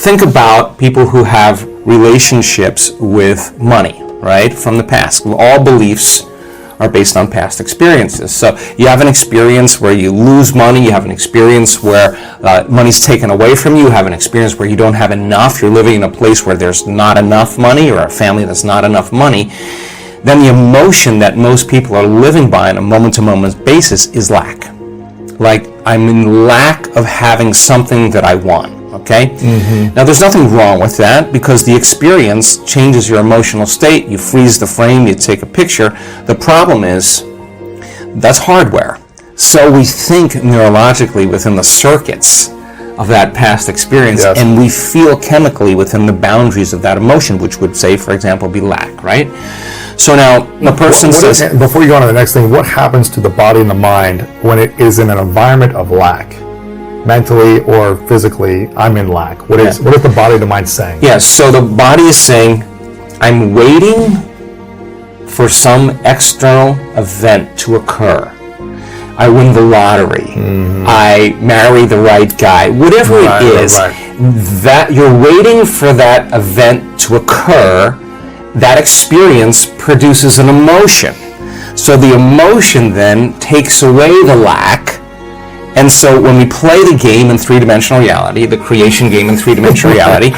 think about people who have relationships with money, right, from the past. All beliefs are based on past experiences. So you have an experience where you lose money, you have an experience where money's taken away from you, you have an experience where you don't have enough, you're living in a place where there's not enough money, or a family that's not enough money. Then the emotion that most people are living by on a moment-to-moment basis is lack. Like, I'm in lack of having something that I want, okay? Mm-hmm. Now, there's nothing wrong with that, because the experience changes your emotional state. You freeze the frame, you take a picture. The problem is, that's hardware. So we think neurologically within the circuits of that past experience, yes, and we feel chemically within the boundaries of that emotion, which would say, for example, be lack, right? So now the person says... Before you go on to the next thing, what happens to the body and the mind when it is in an environment of lack? Mentally or physically, I'm in lack. What is the body and the mind saying? Yeah, so the body is saying, I'm waiting for some external event to occur. I win the lottery. Mm-hmm. I marry the right guy. Whatever it is, that you're waiting for that event to occur. That experience produces an emotion. So the emotion then takes away the lack. And so when we play the game in three-dimensional reality, the creation game in three-dimensional reality,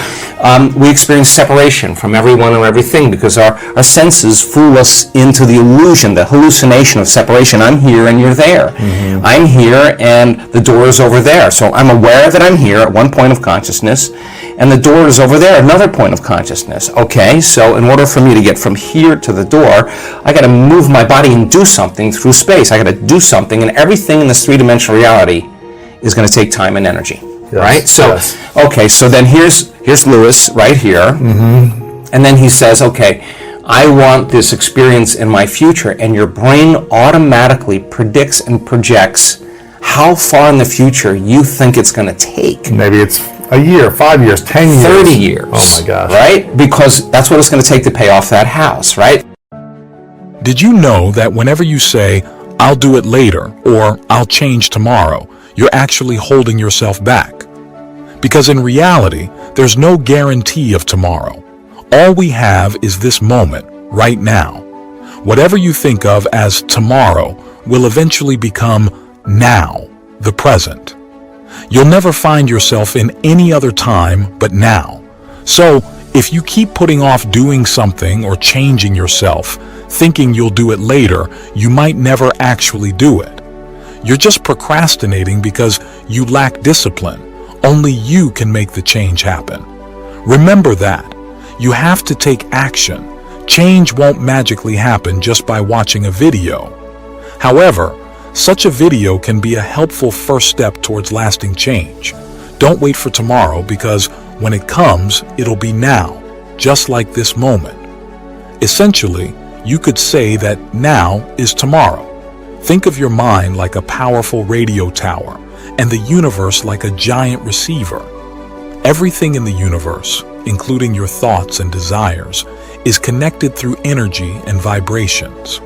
we experience separation from everyone and everything, because our senses fool us into the illusion, the hallucination of separation. I'm here and you're there. Mm-hmm. I'm here and the door is over there. So I'm aware that I'm here at one point of consciousness, and the door is over there, another point of consciousness. Okay, so in order for me to get from here to the door, I got to move my body and do something through space. I got to do something, and everything in this three-dimensional reality is going to take time and energy, yes, right? So, okay, so then here's Lewis right here, mm-hmm, and then he says, okay, I want this experience in my future, and your brain automatically predicts and projects how far in the future you think it's going to take. Maybe it's a year, 5 years, 10 years. 30 years. Oh my gosh. Right? Because that's what it's going to take to pay off that house, right? Did you know that whenever you say, I'll do it later, or I'll change tomorrow, you're actually holding yourself back? Because in reality, there's no guarantee of tomorrow. All we have is this moment, right now. Whatever you think of as tomorrow will eventually become now, the present. You'll never find yourself in any other time but now. So, if you keep putting off doing something or changing yourself, thinking you'll do it later, you might never actually do it. You're just procrastinating because you lack discipline. Only you can make the change happen. Remember that. You have to take action. Change won't magically happen just by watching a video. However, such a video can be a helpful first step towards lasting change. Don't wait for tomorrow, because when it comes, it'll be now, just like this moment. Essentially, you could say that now is tomorrow. Think of your mind like a powerful radio tower and the universe like a giant receiver. Everything in the universe, including your thoughts and desires, is connected through energy and vibrations.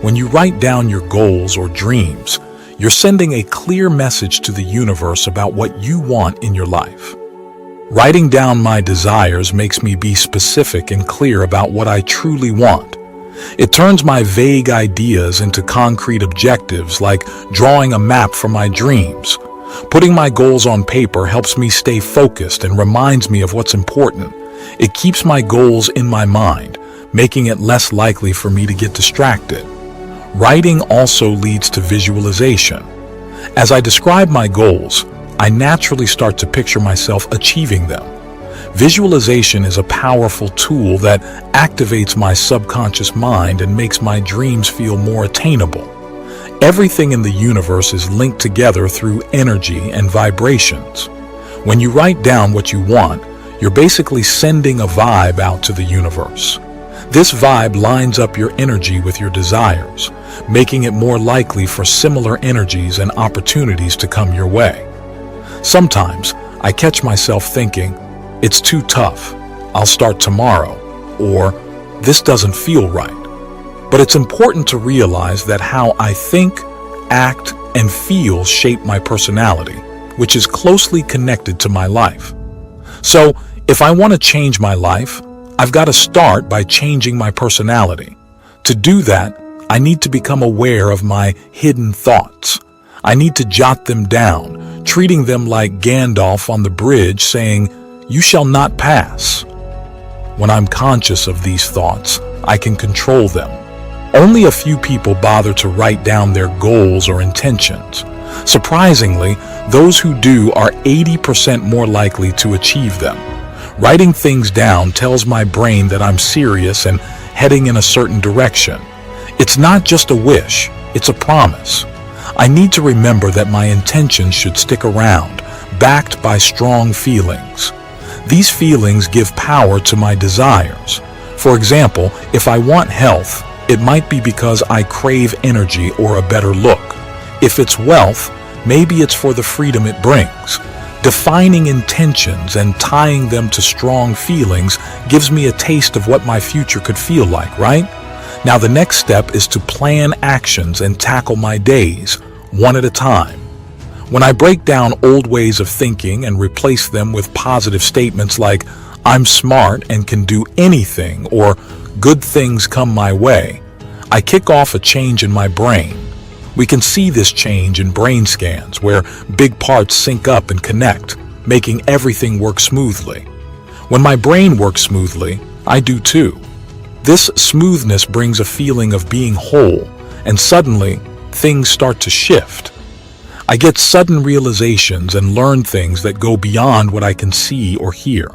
When you write down your goals or dreams, you're sending a clear message to the universe about what you want in your life. Writing down my desires makes me be specific and clear about what I truly want. It turns my vague ideas into concrete objectives, like drawing a map for my dreams. Putting my goals on paper helps me stay focused and reminds me of what's important. It keeps my goals in my mind, making it less likely for me to get distracted. Writing also leads to visualization. As I describe my goals, I naturally start to picture myself achieving them. Visualization is a powerful tool that activates my subconscious mind and makes my dreams feel more attainable. Everything in the universe is linked together through energy and vibrations. When you write down what you want, you're basically sending a vibe out to the universe. This vibe lines up your energy with your desires, making it more likely for similar energies and opportunities to come your way. Sometimes I catch myself thinking, it's too tough, I'll start tomorrow, or this doesn't feel right. But it's important to realize that how I think, act, and feel shape my personality, which is closely connected to my life. So, if I want to change my life, I've got to start by changing my personality. To do that, I need to become aware of my hidden thoughts. I need to jot them down, treating them like Gandalf on the bridge saying, "You shall not pass." When I'm conscious of these thoughts, I can control them. Only a few people bother to write down their goals or intentions. Surprisingly, those who do are 80% more likely to achieve them. Writing things down tells my brain that I'm serious and heading in a certain direction. It's not just a wish, it's a promise. I need to remember that my intentions should stick around, backed by strong feelings. These feelings give power to my desires. For example, if I want health, it might be because I crave energy or a better look. If it's wealth, maybe it's for the freedom it brings. Defining intentions and tying them to strong feelings gives me a taste of what my future could feel like, right? Now the next step is to plan actions and tackle my days, one at a time. When I break down old ways of thinking and replace them with positive statements like, "I'm smart and can do anything," or "good things come my way," I kick off a change in my brain. We can see this change in brain scans where big parts sync up and connect, making everything work smoothly. When my brain works smoothly, I do too. This smoothness brings a feeling of being whole, and suddenly things start to shift. I get sudden realizations and learn things that go beyond what I can see or hear.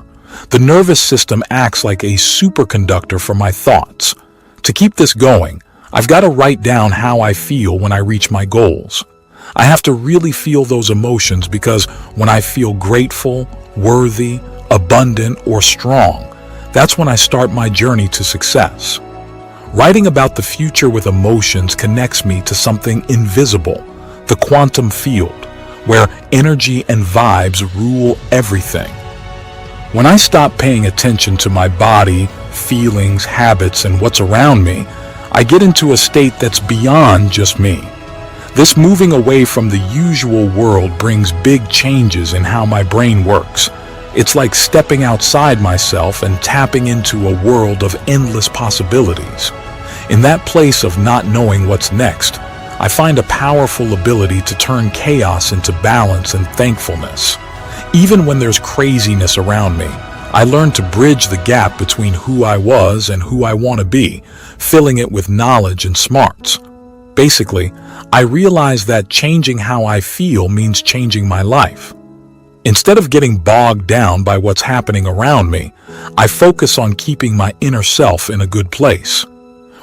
The nervous system acts like a superconductor for my thoughts. To keep this going, I've got to write down how I feel when I reach my goals. I have to really feel those emotions because when I feel grateful, worthy, abundant, or strong, that's when I start my journey to success. Writing about the future with emotions connects me to something invisible, the quantum field, where energy and vibes rule everything. When I stop paying attention to my body, feelings, habits, and what's around me, I get into a state that's beyond just me. This moving away from the usual world brings big changes in how my brain works. It's like stepping outside myself and tapping into a world of endless possibilities. In that place of not knowing what's next, I find a powerful ability to turn chaos into balance and thankfulness. Even when there's craziness around me, I learned to bridge the gap between who I was and who I want to be, filling it with knowledge and smarts. Basically, I realized that changing how I feel means changing my life. Instead of getting bogged down by what's happening around me, I focus on keeping my inner self in a good place.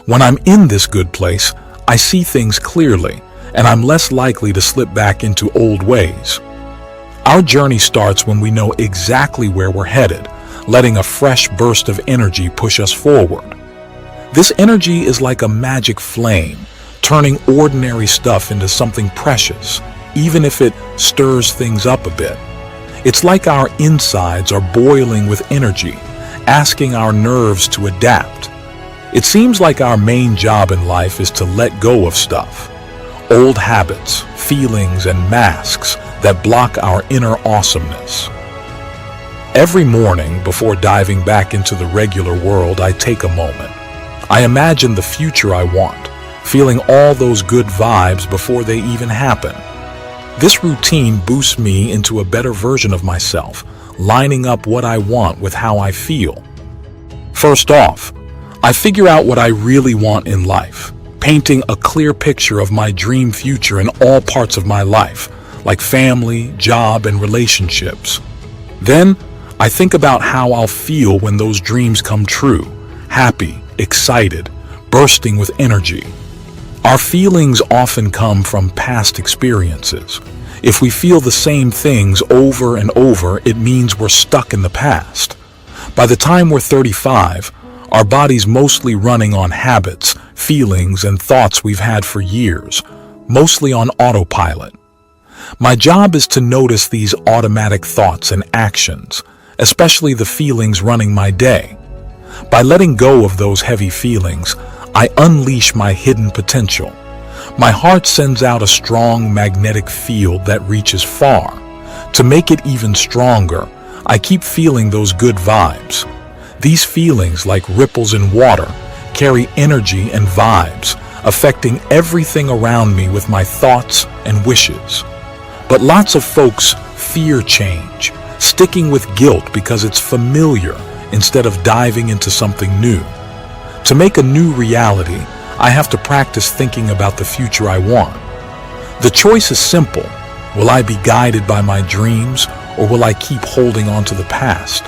When I'm in this good place, I see things clearly, and I'm less likely to slip back into old ways. Our journey starts when we know exactly where we're headed, letting a fresh burst of energy push us forward. This energy is like a magic flame, turning ordinary stuff into something precious, even if it stirs things up a bit. It's like our insides are boiling with energy, asking our nerves to adapt. It seems like our main job in life is to let go of stuff. Old habits, feelings, and masks that block our inner awesomeness. Every morning, before diving back into the regular world, I take a moment. I imagine the future I want, feeling all those good vibes before they even happen. This routine boosts me into a better version of myself, lining up what I want with how I feel. First off, I figure out what I really want in life, painting a clear picture of my dream future in all parts of my life, like family, job, and relationships. Then, I think about how I'll feel when those dreams come true, happy, excited, bursting with energy. Our feelings often come from past experiences. If we feel the same things over and over, it means we're stuck in the past. By the time we're 35, our body's mostly running on habits, feelings, and thoughts we've had for years, mostly on autopilot. My job is to notice these automatic thoughts and actions, especially the feelings running my day. By letting go of those heavy feelings, I unleash my hidden potential. My heart sends out a strong magnetic field that reaches far. To make it even stronger, I keep feeling those good vibes. These feelings, like ripples in water, carry energy and vibes, affecting everything around me with my thoughts and wishes. But lots of folks fear change, sticking with guilt because it's familiar instead of diving into something new. To make a new reality, I have to practice thinking about the future I want. The choice is simple. Will I be guided by my dreams, or will I keep holding on to the past?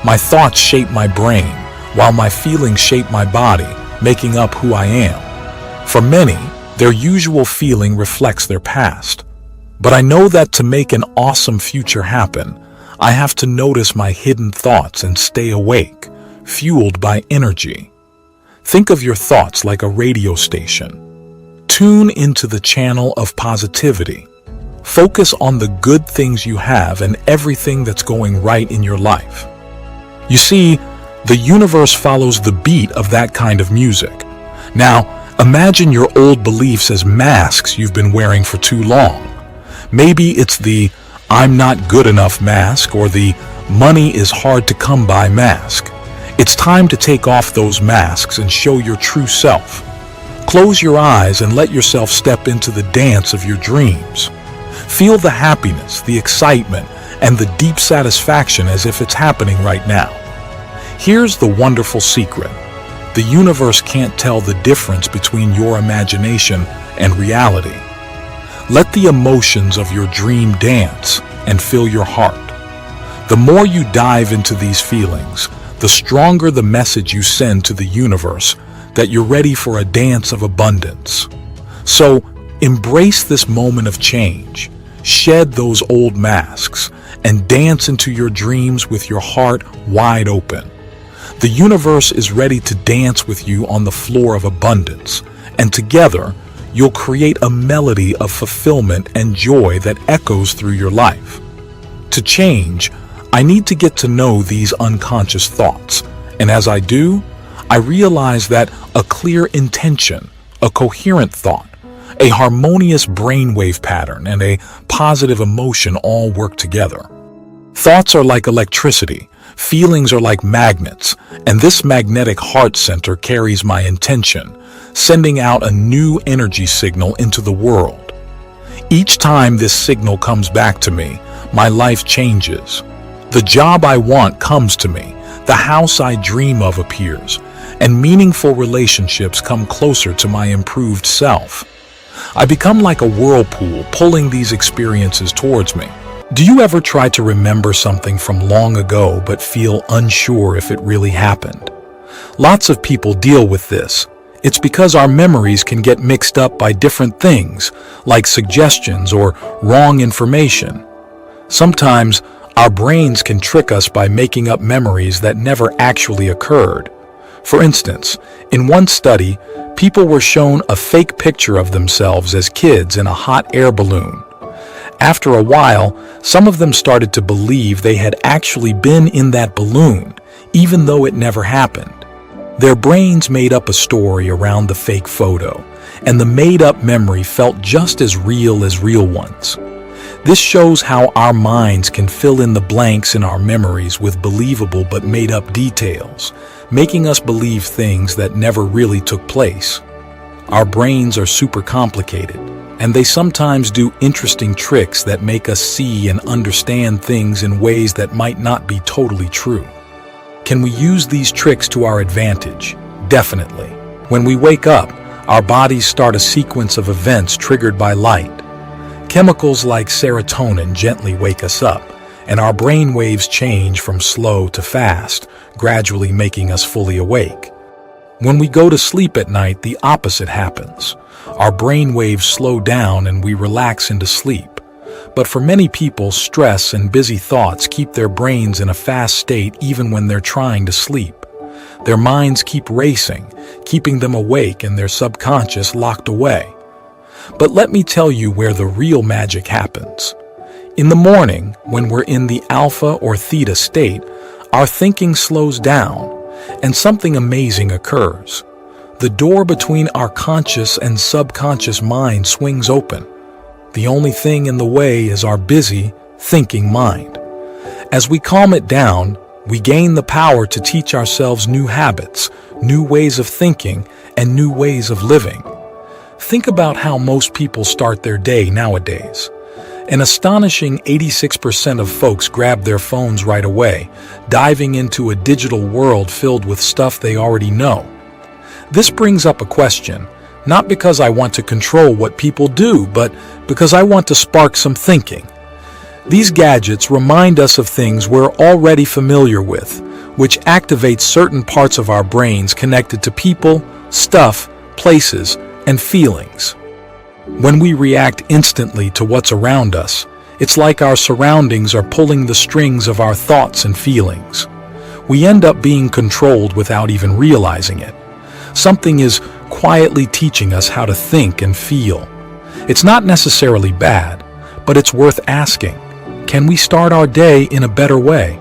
My thoughts shape my brain, while my feelings shape my body, making up who I am. For many, their usual feeling reflects their past. But I know that to make an awesome future happen, I have to notice my hidden thoughts and stay awake, fueled by energy. Think of your thoughts like a radio station. Tune into the channel of positivity. Focus on the good things you have and everything that's going right in your life. You see, the universe follows the beat of that kind of music. Now, imagine your old beliefs as masks you've been wearing for too long. Maybe it's the "I'm not good enough" mask or the "money is hard to come by" mask. It's time to take off those masks and show your true self. Close your eyes and let yourself step into the dance of your dreams. Feel the happiness, the excitement, and the deep satisfaction as if it's happening right now. Here's the wonderful secret. The universe can't tell the difference between your imagination and reality. Let the emotions of your dream dance and fill your heart. The more you dive into these feelings, the stronger the message you send to the universe that you're ready for a dance of abundance. So, embrace this moment of change. Shed those old masks and dance into your dreams with your heart wide open. The universe is ready to dance with you on the floor of abundance, and together, you'll create a melody of fulfillment and joy that echoes through your life. To change, I need to get to know these unconscious thoughts, and as I do, I realize that a clear intention, a coherent thought, a harmonious brainwave pattern, and a positive emotion all work together. Thoughts are like electricity, feelings are like magnets, and this magnetic heart center carries my intention, sending out a new energy signal into the world. Each time this signal comes back to me, my life changes. The job I want comes to me, the house I dream of appears, and meaningful relationships come closer to my improved self. I become like a whirlpool, pulling these experiences towards me. Do you ever try to remember something from long ago but feel unsure if it really happened? Lots of people deal with this. It's because our memories can get mixed up by different things, like suggestions or wrong information. Sometimes, our brains can trick us by making up memories that never actually occurred. For instance, in one study, people were shown a fake picture of themselves as kids in a hot air balloon. After a while, some of them started to believe they had actually been in that balloon, even though it never happened. Their brains made up a story around the fake photo, and the made-up memory felt just as real ones. This shows how our minds can fill in the blanks in our memories with believable but made-up details, making us believe things that never really took place. Our brains are super complicated, and they sometimes do interesting tricks that make us see and understand things in ways that might not be totally true. Can we use these tricks to our advantage? Definitely. When we wake up, our bodies start a sequence of events triggered by light. Chemicals like serotonin gently wake us up, and our brain waves change from slow to fast, gradually making us fully awake. When we go to sleep at night, the opposite happens. Our brain waves slow down and we relax into sleep. But for many people, stress and busy thoughts keep their brains in a fast state even when they're trying to sleep. Their minds keep racing, keeping them awake and their subconscious locked away. But let me tell you where the real magic happens. In the morning, when we're in the alpha or theta state, our thinking slows down, and something amazing occurs. The door between our conscious and subconscious mind swings open. The only thing in the way is our busy, thinking mind. As we calm it down, we gain the power to teach ourselves new habits, new ways of thinking, and new ways of living. Think about how most people start their day nowadays. An astonishing 86% of folks grab their phones right away, diving into a digital world filled with stuff they already know. This brings up a question, not because I want to control what people do, but because I want to spark some thinking. These gadgets remind us of things we're already familiar with, which activates certain parts of our brains connected to people, stuff, places, and feelings. When we react instantly to what's around us, it's like our surroundings are pulling the strings of our thoughts and feelings. We end up being controlled without even realizing it. Something is quietly teaching us how to think and feel. It's not necessarily bad, but it's worth asking. Can we start our day in a better way?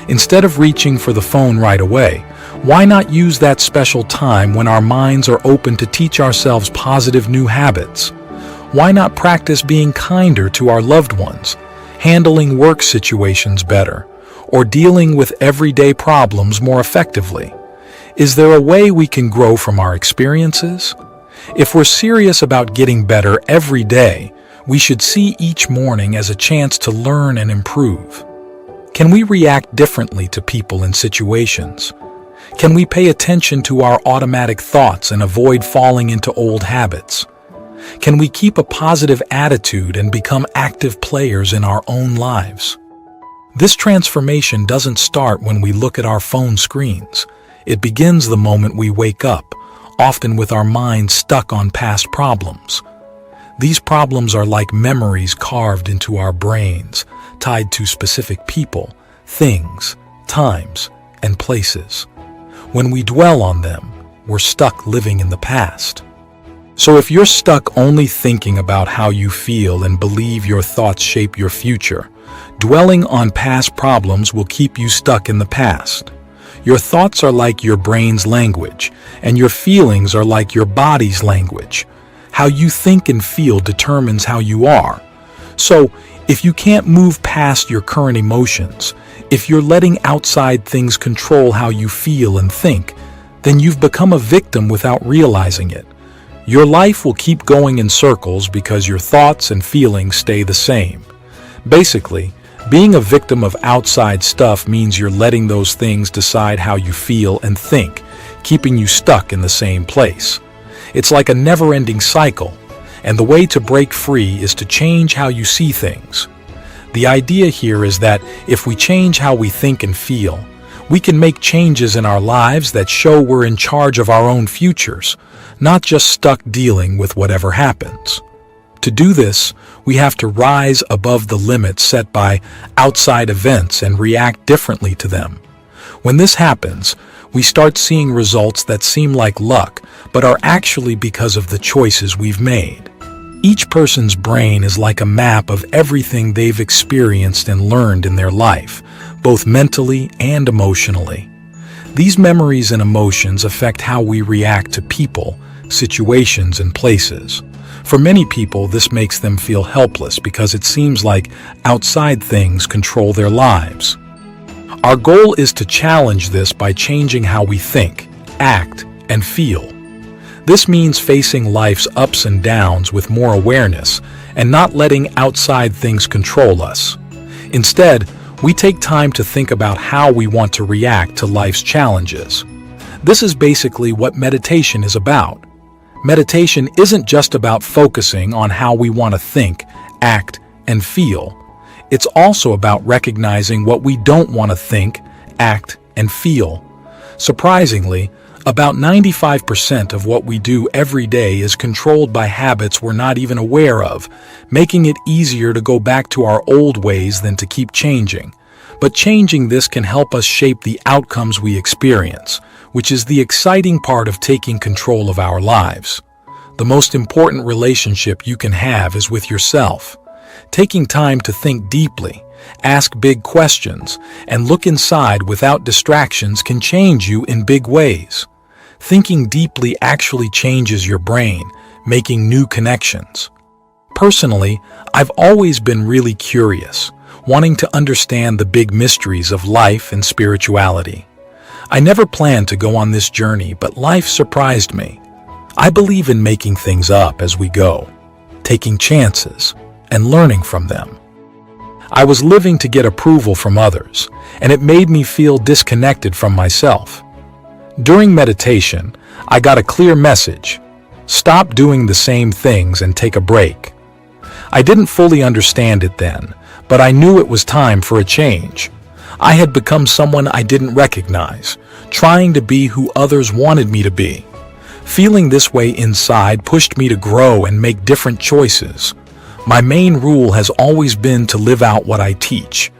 Instead of reaching for the phone right away, why not use that special time when our minds are open to teach ourselves positive new habits? Why not practice being kinder to our loved ones, handling work situations better, or dealing with everyday problems more effectively? Is there a way we can grow from our experiences? If we're serious about getting better every day, we should see each morning as a chance to learn and improve. Can we react differently to people and situations? Can we pay attention to our automatic thoughts and avoid falling into old habits? Can we keep a positive attitude and become active players in our own lives? This transformation doesn't start when we look at our phone screens. It begins the moment we wake up, often with our minds stuck on past problems. These problems are like memories carved into our brains, tied to specific people, things, times, and places. When we dwell on them, we're stuck living in the past. So if you're stuck only thinking about how you feel and believe your thoughts shape your future, dwelling on past problems will keep you stuck in the past. Your thoughts are like your brain's language, and your feelings are like your body's language. How you think and feel determines how you are. So, if you can't move past your current emotions, if you're letting outside things control how you feel and think, then you've become a victim without realizing it. Your life will keep going in circles because your thoughts and feelings stay the same. Basically, being a victim of outside stuff means you're letting those things decide how you feel and think, keeping you stuck in the same place. It's like a never-ending cycle, and the way to break free is to change how you see things. The idea here is that if we change how we think and feel, we can make changes in our lives that show we're in charge of our own futures, not just stuck dealing with whatever happens. To do this, we have to rise above the limits set by outside events and react differently to them. When this happens, we start seeing results that seem like luck, but are actually because of the choices we've made. Each person's brain is like a map of everything they've experienced and learned in their life, both mentally and emotionally. These memories and emotions affect how we react to people, situations, and places. For many people, this makes them feel helpless because it seems like outside things control their lives. Our goal is to challenge this by changing how we think, act, and feel. This means facing life's ups and downs with more awareness and not letting outside things control us. Instead, we take time to think about how we want to react to life's challenges. This is basically what meditation is about. Meditation isn't just about focusing on how we want to think, act, and feel. It's also about recognizing what we don't want to think, act, and feel. Surprisingly, about 95% of what we do every day is controlled by habits we're not even aware of, making it easier to go back to our old ways than to keep changing. But changing this can help us shape the outcomes we experience, which is the exciting part of taking control of our lives. The most important relationship you can have is with yourself. Taking time to think deeply, ask big questions, and look inside without distractions can change you in big ways. Thinking deeply actually changes your brain, making new connections. Personally, I've always been really curious. wanting to understand the big mysteries of life and spirituality. I never planned to go on this journey, but life surprised me. I believe in making things up as we go, taking chances, and learning from them. I was living to get approval from others, and it made me feel disconnected from myself. During meditation, I got a clear message: stop doing the same things and take a break. I didn't fully understand it then, but I knew it was time for a change. I had become someone I didn't recognize, trying to be who others wanted me to be. Feeling this way inside pushed me to grow and make different choices. My main rule has always been to live out what I teach.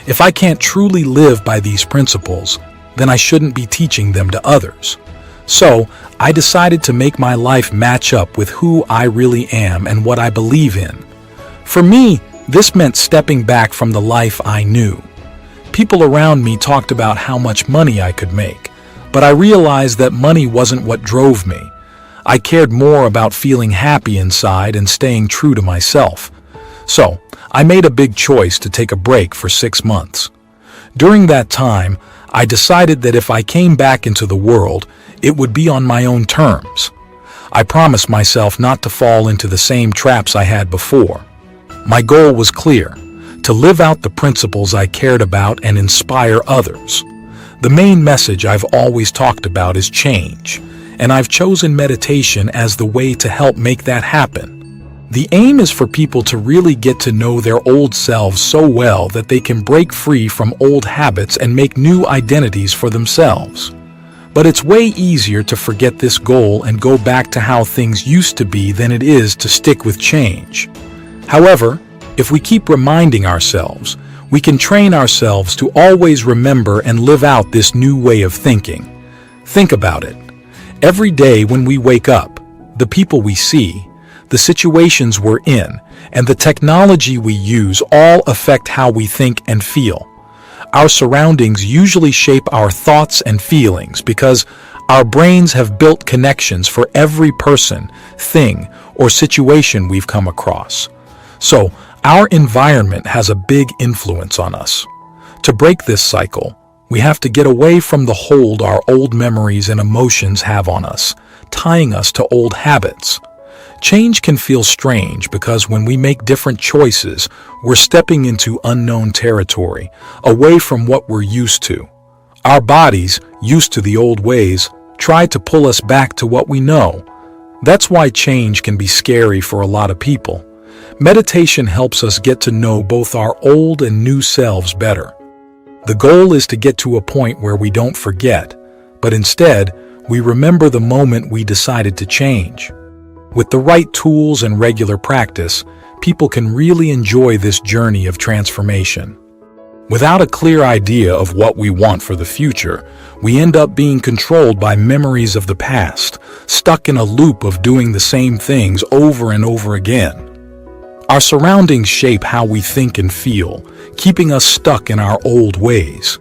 If I can't truly live by these principles, then I shouldn't be teaching them to others. So, I decided to make my life match up with who I really am and what I believe in. For me, this meant stepping back from the life I knew. People around me talked about how much money I could make, but I realized that money wasn't what drove me. I cared more about feeling happy inside and staying true to myself. So, I made a big choice to take a break for 6 months. During that time, I decided that if I came back into the world, it would be on my own terms. I promised myself not to fall into the same traps I had before. My goal was clear: to live out the principles I cared about and inspire others. The main message I've always talked about is change, and I've chosen meditation as the way to help make that happen. The aim is for people to really get to know their old selves so well that they can break free from old habits and make new identities for themselves. But it's way easier to forget this goal and go back to how things used to be than it is to stick with change. However, if we keep reminding ourselves, we can train ourselves to always remember and live out this new way of thinking. Think about it. Every day when we wake up, the people we see, the situations we're in, and the technology we use all affect how we think and feel. Our surroundings usually shape our thoughts and feelings because our brains have built connections for every person, thing, or situation we've come across. So, our environment has a big influence on us. To break this cycle, we have to get away from the hold our old memories and emotions have on us, tying us to old habits. Change can feel strange because when we make different choices, we're stepping into unknown territory, away from what we're used to. Our bodies, used to the old ways, try to pull us back to what we know. That's why change can be scary for a lot of people. Meditation helps us get to know both our old and new selves better. The goal is to get to a point where we don't forget, but instead, we remember the moment we decided to change. With the right tools and regular practice, people can really enjoy this journey of transformation. Without a clear idea of what we want for the future, we end up being controlled by memories of the past, stuck in a loop of doing the same things over and over again. Our surroundings shape how we think and feel, keeping us stuck in our old ways.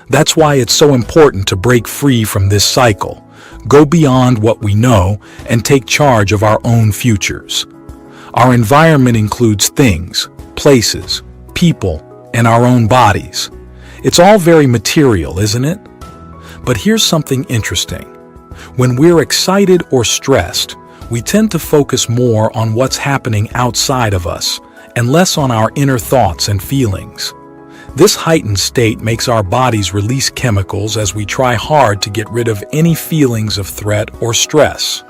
That's why it's so important to break free from this cycle, go beyond what we know, and take charge of our own futures. Our environment includes things, places, people, and our own bodies. It's all very material, isn't it? But here's something interesting. When we're excited or stressed, we tend to focus more on what's happening outside of us and less on our inner thoughts and feelings. This heightened state makes our bodies release chemicals as we try hard to get rid of any feelings of threat or stress.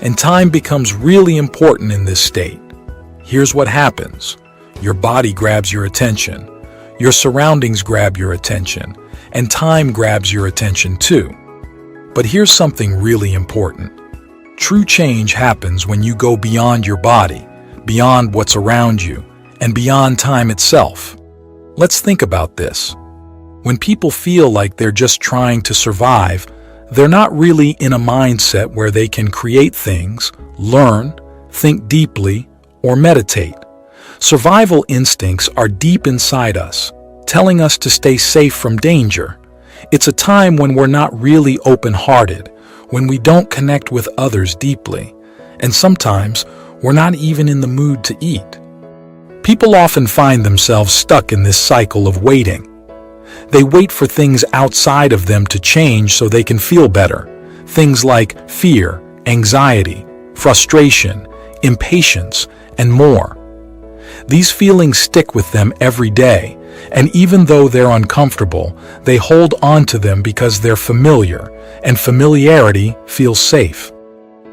And time becomes really important in this state. Here's what happens. Your body grabs your attention, your surroundings grab your attention, and time grabs your attention too. But here's something really important. True change happens when you go beyond your body, beyond what's around you, and beyond time itself. Let's think about this. When people feel like they're just trying to survive, they're not really in a mindset where they can create things, learn, think deeply, or meditate. Survival instincts are deep inside us, telling us to stay safe from danger. It's a time when we're not really open-hearted, when we don't connect with others deeply, and sometimes we're not even in the mood to eat. People often find themselves stuck in this cycle of waiting. They wait for things outside of them to change so they can feel better. Things like fear, anxiety, frustration, impatience, and more. These feelings stick with them every day, and even though they're uncomfortable, they hold on to them because they're familiar, and familiarity feels safe.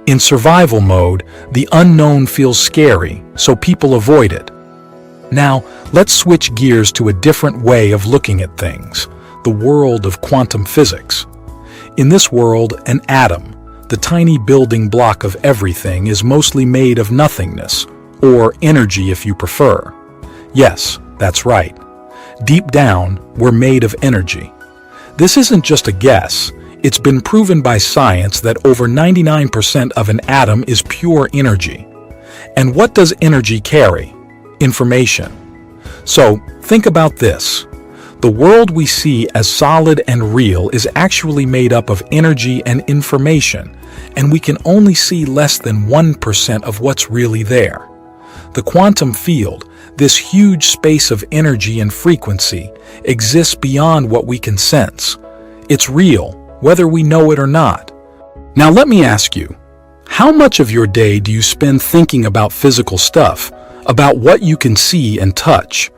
In survival mode, the unknown feels scary, so people avoid it. Now, let's switch gears to a different way of looking at things, the world of quantum physics. In this world, an atom, the tiny building block of everything, is mostly made of nothingness, or energy if you prefer. Yes, that's right. Deep down, we're made of energy. This isn't just a guess. It's been proven by science that over 99% of an atom is pure energy. And what does energy carry? Information. So, think about this. The world we see as solid and real is actually made up of energy and information, and we can only see less than 1% of what's really there. The quantum field, this huge space of energy and frequency, exists beyond what we can sense. It's real, whether we know it or not. Now let me ask you, how much of your day do you spend thinking about physical stuff, about what you can see and touch?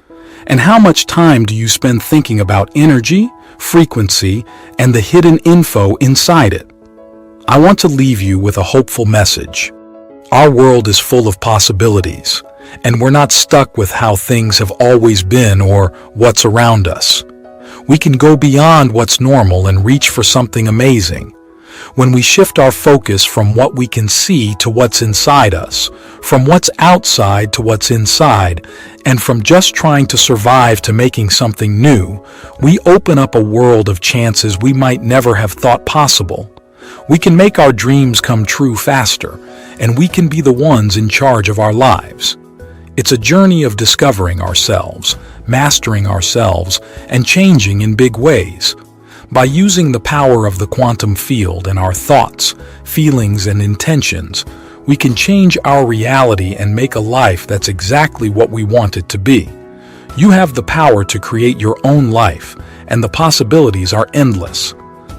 And how much time do you spend thinking about energy, frequency, and the hidden info inside it? I want to leave you with a hopeful message. Our world is full of possibilities, and we're not stuck with how things have always been or what's around us. We can go beyond what's normal and reach for something amazing. When we shift our focus from what we can see to what's inside us, from what's outside to what's inside, and from just trying to survive to making something new, we open up a world of chances we might never have thought possible. We can make our dreams come true faster, and we can be the ones in charge of our lives. It's a journey of discovering ourselves, mastering ourselves, and changing in big ways. By using the power of the quantum field and our thoughts, feelings, and intentions, we can change our reality and make a life that's exactly what we want it to be. You have the power to create your own life, and the possibilities are endless.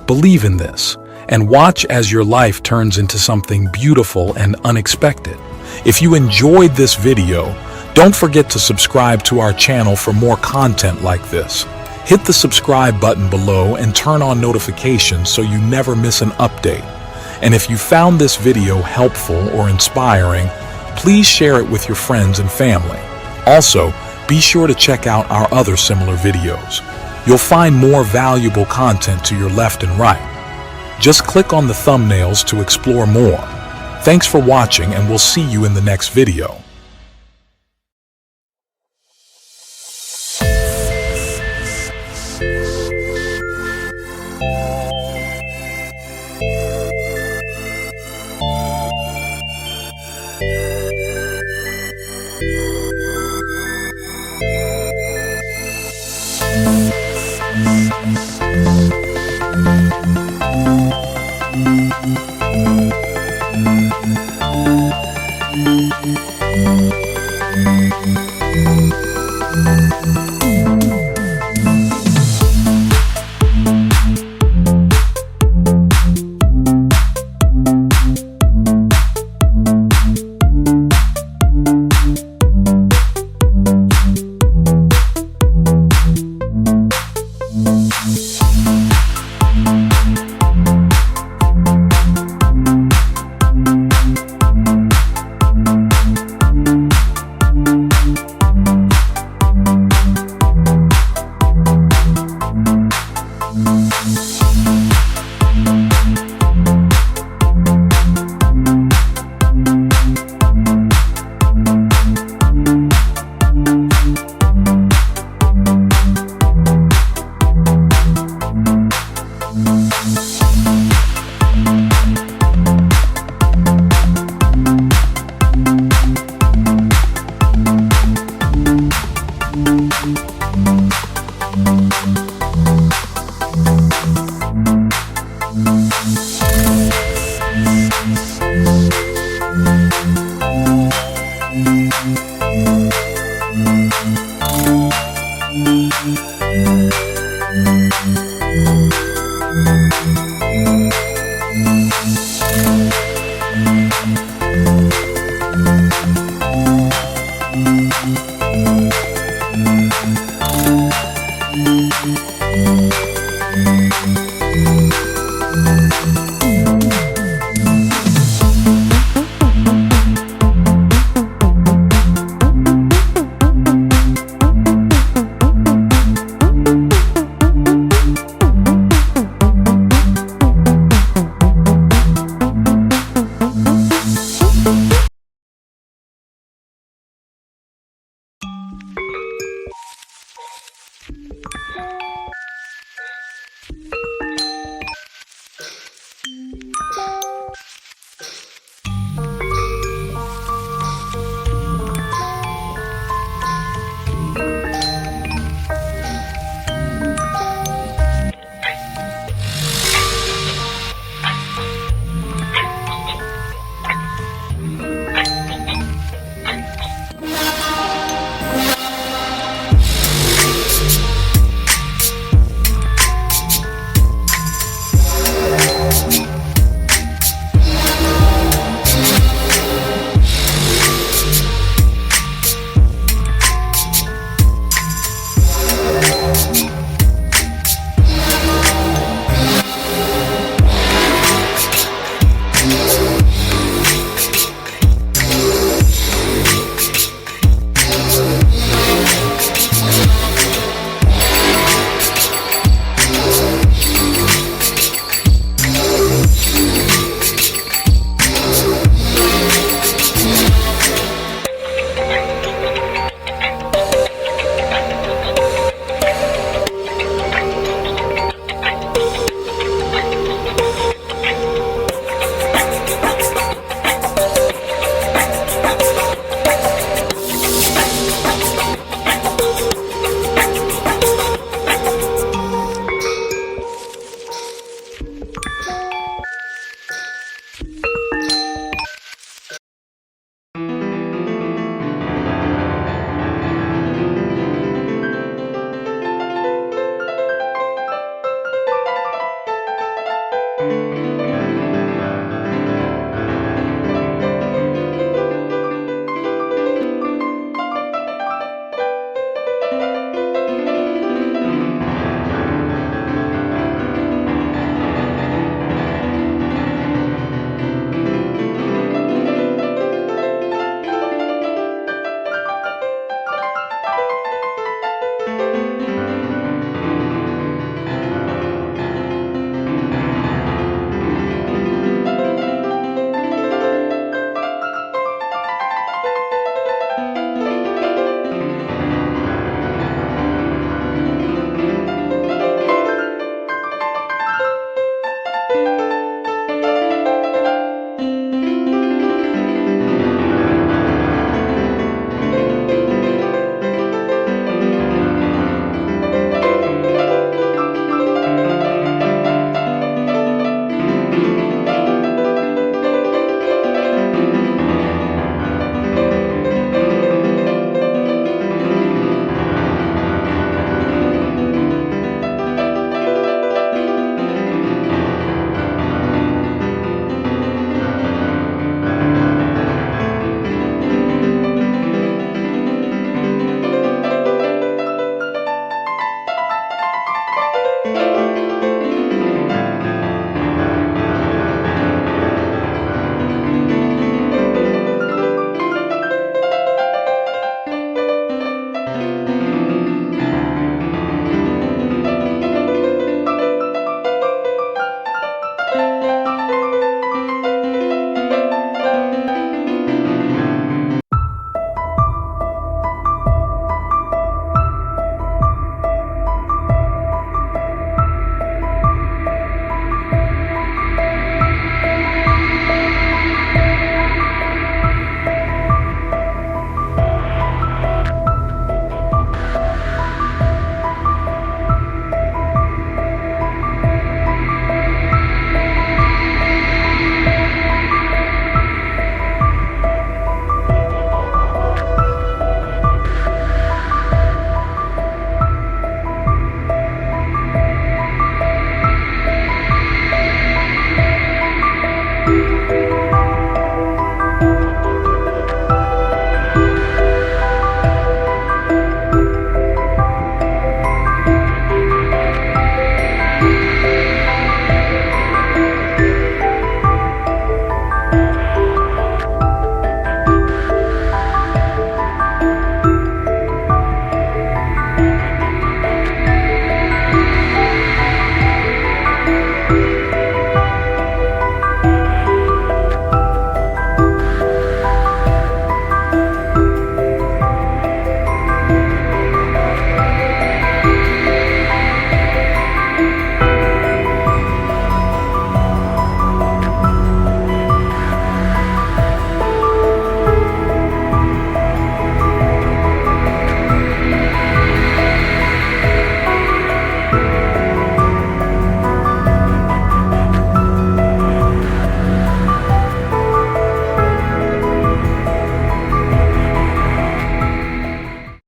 Believe in this, and watch as your life turns into something beautiful and unexpected. If you enjoyed this video, don't forget to subscribe to our channel for more content like this. Hit the subscribe button below and turn on notifications so you never miss an update. And if you found this video helpful or inspiring, please share it with your friends and family. Also, be sure to check out our other similar videos. You'll find more valuable content to your left and right. Just click on the thumbnails to explore more. Thanks for watching, and we'll see you in the next video.